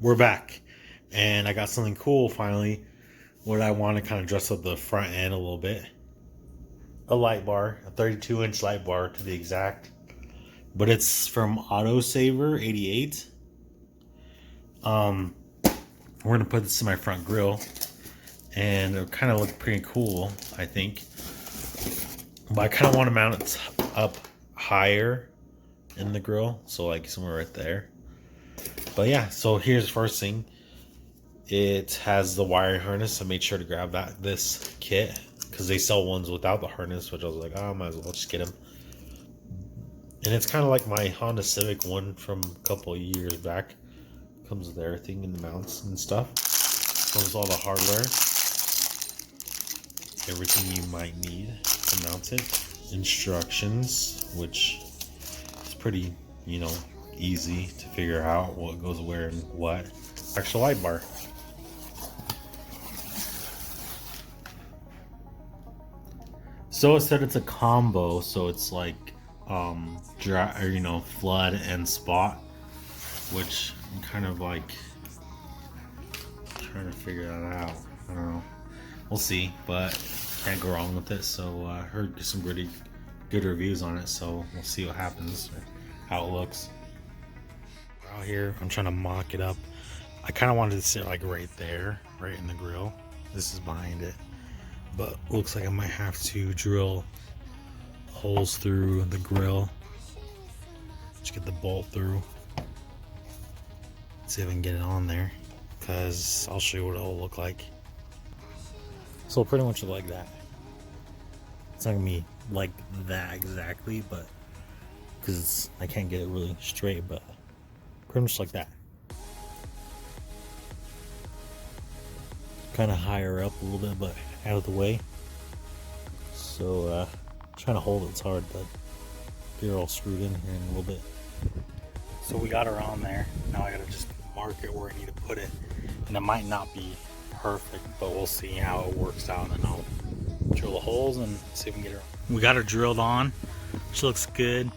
We're back, and I got something cool finally. What I want to kind of dress up the front end a little bit. A light bar, a 32-inch light bar to be exact, but it's from Autosaver 88. We're gonna put this in my front grill, and it'll kind of look pretty cool, I think. But I kind of want to mount it up higher in the grill, so like somewhere right there. But yeah, so here's the first thing. It has the wiring harness. I made sure to grab this kit because they sell ones without the harness, which I was like, oh, I might as well just get them. And it's kind of like my Honda Civic one from a couple of years back. Comes with everything and the mounts and stuff. Comes with all the hardware. Everything you might need to mount it. Instructions, which is pretty, easy to figure out what goes where and what. Extra light bar. So it said it's a combo, so it's like flood and spot, which I'm kind of like trying to figure that out. I don't know. We'll see, but can't go wrong with it. So I heard some pretty good reviews on it, so we'll see what happens, or how it looks. Out here, I'm trying to mock it up. I kind of wanted to sit like right there, right in the grill. This is behind it, but looks like I might have to drill holes through the grill. Just get the bolt through. See if I can get it on there, because I'll show you what it'll look like. So pretty much like that. It's not gonna be like that exactly, but because I can't get it really straight, but pretty much like that. Kind of higher up a little bit, but out of the way. So trying to hold it's hard, but get her all screwed in here in a little bit. So we got her on there. Now I gotta just mark it where I need to put it, and it might not be perfect, but we'll see how it works out, and I'll drill the holes and see if we can get her. We got her drilled on. She looks good.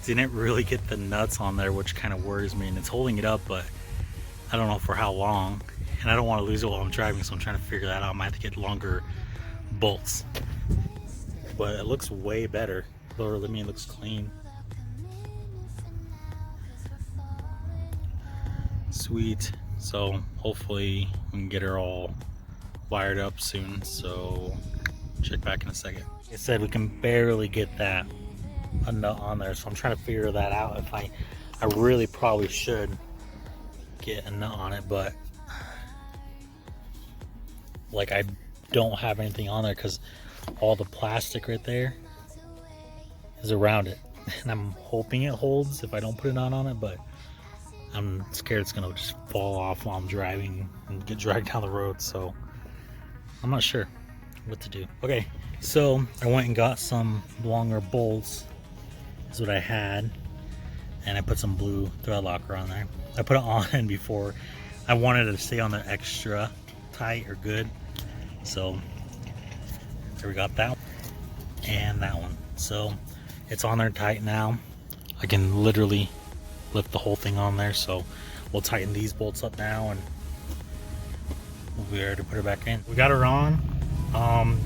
Didn't really get the nuts on there, which kind of worries me, and it's holding it up, but I don't know for how long, and I don't want to lose it while I'm driving, so I'm trying to figure that out. I might have to get longer bolts, but it looks way better. Or I mean, it looks clean. Sweet. So hopefully we can get her all wired up soon, so check back in a second. Like I said, we can barely get a nut on there, so I'm trying to figure that out. If I really probably should get a nut on it, but like I don't have anything on there because all the plastic right there is around it, and I'm hoping it holds if I don't put a nut on it, but I'm scared it's gonna just fall off while I'm driving and get dragged down the road, so I'm not sure what to do. Okay, so I went and got some longer bolts. Is what I had, and I put some blue thread locker on there. I put it on before. I wanted it to stay on there extra tight or good, so there we got that one and that one. So it's on there tight now. I can literally lift the whole thing on there, so we'll tighten these bolts up now and we'll be ready to put her back in. We got her on.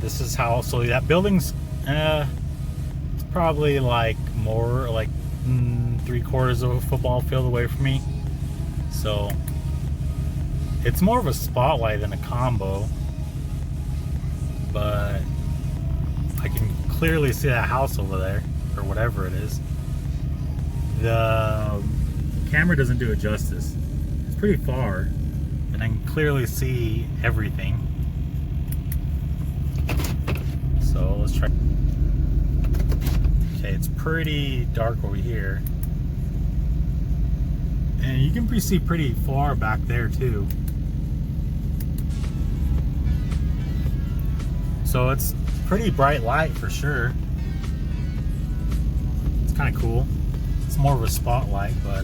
This is how, so that building's it's probably like more like 3/4 of a football field away from me, so it's more of a spotlight than a combo, but I can clearly see that house over there, or whatever it is. The camera doesn't do it justice. It's pretty far, and I can clearly see everything. So let's try. Okay, it's pretty dark over here, and you can see pretty far back there too. So it's pretty bright light for sure. It's kind of cool. It's more of a spotlight, but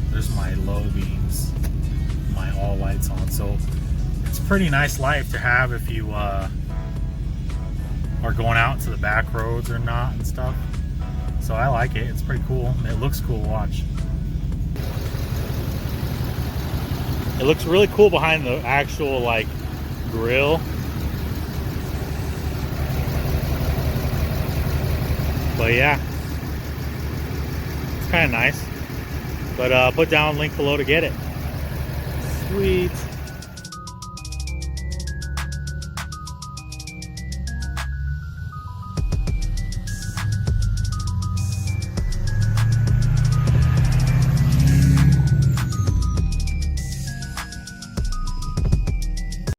there's my low beams, my all lights on. So it's a pretty nice light to have if you are going out to the back roads or not and stuff. So I like it. It's pretty cool. It looks cool to watch. It looks really cool behind the actual like grill. But yeah, it's kind of nice. But put down link below to get it. Sweet.